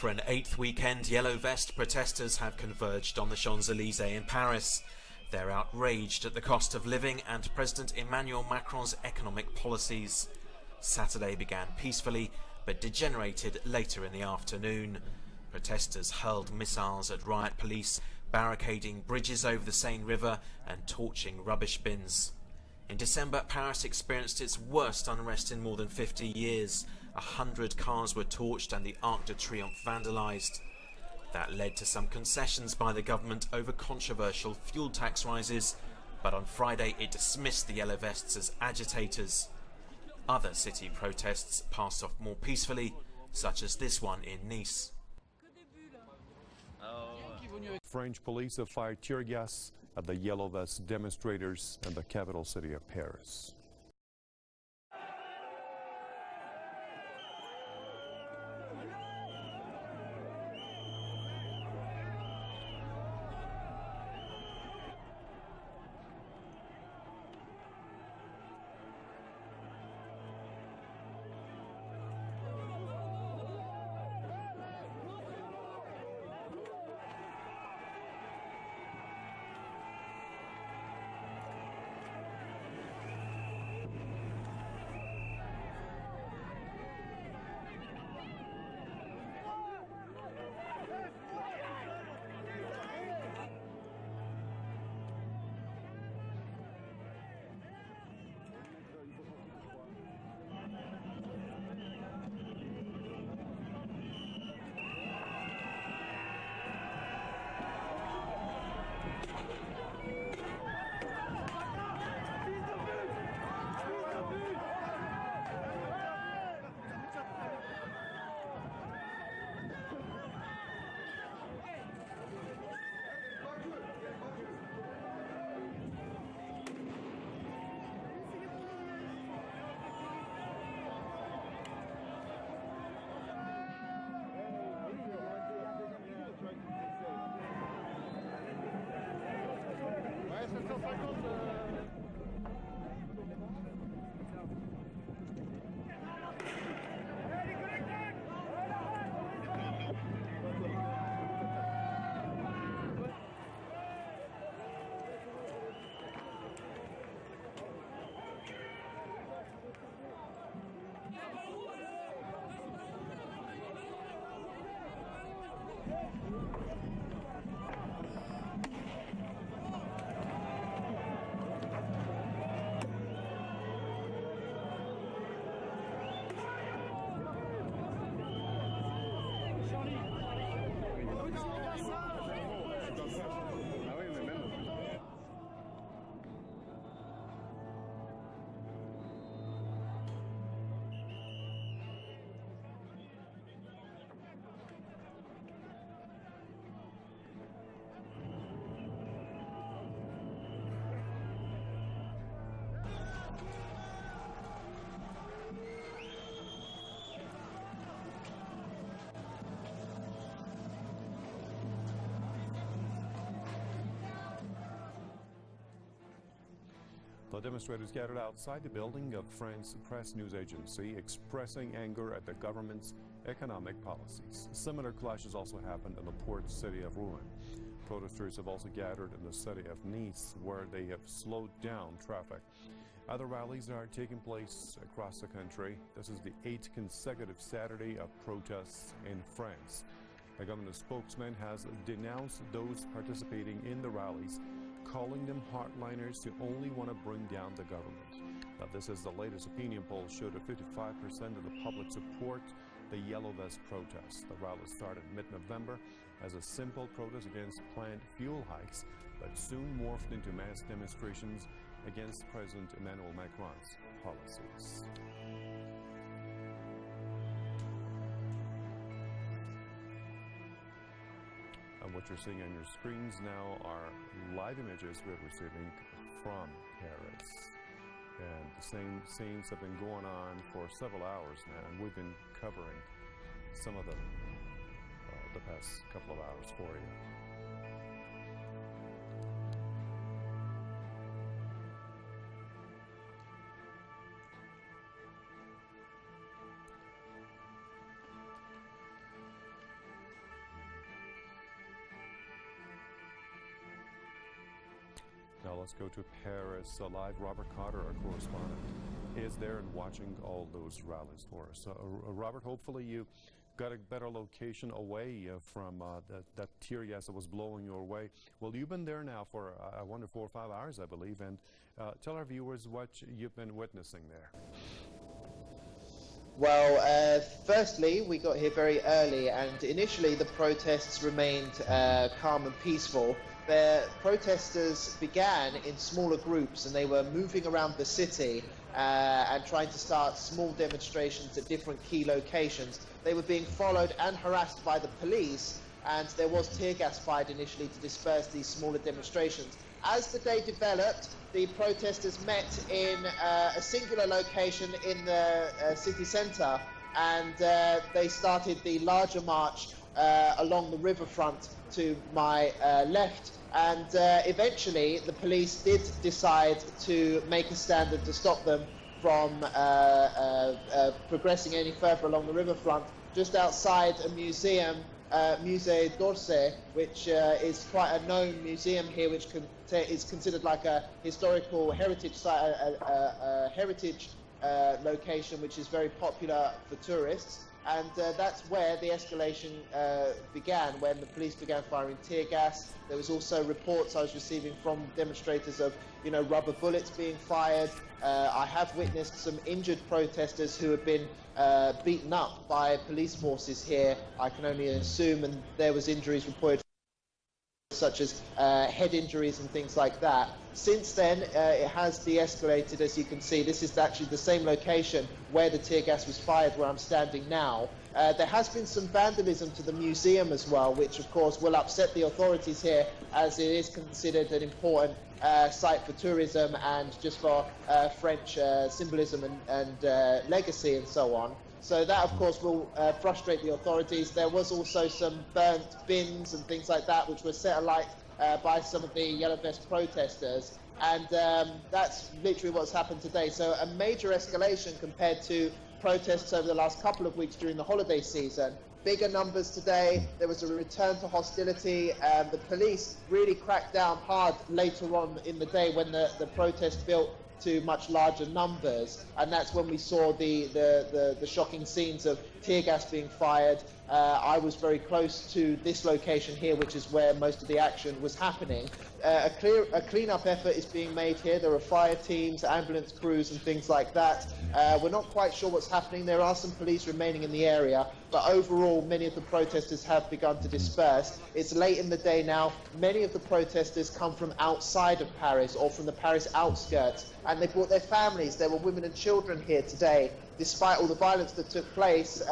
For an 8th weekend, Yellow Vest protesters have converged on the Champs-Élysées in Paris. They're outraged at the cost of living and President Emmanuel Macron's economic policies. Saturday began peacefully, but degenerated later in the afternoon. Protesters hurled missiles at riot police, barricading bridges over the Seine River and torching rubbish bins. In December, Paris experienced its worst unrest in more than 50 years. 100 cars were torched and the Arc de Triomphe vandalised. That led to some concessions by the government over controversial fuel tax rises, but on Friday it dismissed the Yellow Vests as agitators. Other city protests passed off more peacefully, such as this one in Nice. French police have fired tear gas at the Yellow Vest demonstrators in the capital city of Paris. The demonstrators gathered outside the building of France press news agency, expressing anger at the government's economic policies. Similar clashes also happened in the port city of Rouen. Protesters have also gathered in the city of Nice, where they have slowed down traffic. Other rallies are taking place across the country. This is the 8th consecutive Saturday of protests in France. The government spokesman has denounced those participating in the rallies, calling them hardliners who only want to bring down the government. Now, this is the latest opinion poll showed that 55% of the public support the Yellow Vest protest. The rally started mid-November as a simple protest against planned fuel hikes, but soon morphed into mass demonstrations against President Emmanuel Macron's policies. And what you're seeing on your screens now are live images we're receiving from Paris. And the same scenes have been going on for several hours now, and we've been covering some of them the past couple of hours for you. Now let's go to Paris. Live, Robert Carter, our correspondent, is there and watching all those rallies for us. Robert, hopefully you got a better location away from that tear gas that was blowing your way. Well, you've been there now for, I wonder, 4 or 5 hours, I believe, and tell our viewers what you've been witnessing there. Well, firstly, we got here very early, and initially the protests remained calm and peaceful. The protesters began in smaller groups, and they were moving around the city and trying to start small demonstrations at different key locations. They were being followed and harassed by the police, and there was tear gas fired initially to disperse these smaller demonstrations. As the day developed, the protesters met in a singular location in the city centre, and they started the larger march along the riverfront to my left. And eventually the police did decide to make a stand and to stop them from progressing any further along the riverfront, just outside a museum, Musée d'Orsay, which is quite a known museum here, which is considered like a historical heritage site, a heritage location, which is very popular for tourists. And that's where the escalation began, when the police began firing tear gas. There was also reports I was receiving from demonstrators of, rubber bullets being fired. I have witnessed some injured protesters who have been beaten up by police forces here, I can only assume, and there was injuries reported such as head injuries and things like that. Since then, it has de-escalated, as you can see. This is actually the same location where the tear gas was fired, where I'm standing now. There has been some vandalism to the museum as well, which of course will upset the authorities here, as it is considered an important site for tourism and just for French symbolism and legacy and so on. So that, of course, will frustrate the authorities. There was also some burnt bins and things like that, which were set alight by some of the Yellow Vest protesters. And that's literally what's happened today. So a major escalation compared to protests over the last couple of weeks during the holiday season. Bigger numbers today. There was a return to hostility. The police really cracked down hard later on in the day when the protest built to much larger numbers, and that's when we saw the shocking scenes of tear gas being fired. I was very close to this location here, which is where most of the action was happening. A clean-up effort is being made here. There are fire teams, ambulance crews and things like that. We're not quite sure what's happening. There are some police remaining in the area, but overall many of the protesters have begun to disperse. It's late in the day now. Many of the protesters come from outside of Paris or from the Paris outskirts, and they brought their families. There were women and children here today. Despite all the violence that took place,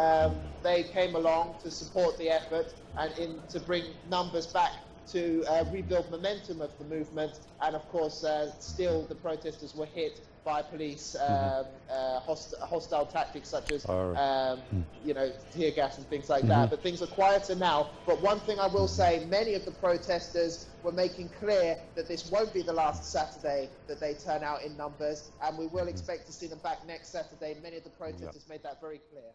they came along to support the effort and to bring numbers back to rebuild momentum of the movement. And of course, still the protesters were hit by police hostile tactics such as tear gas and things like that. But things are quieter now. But one thing I will say, many of the protesters were making clear that this won't be the last Saturday that they turn out in numbers, and we will expect to see them back next Saturday. Many of the protesters made that very clear.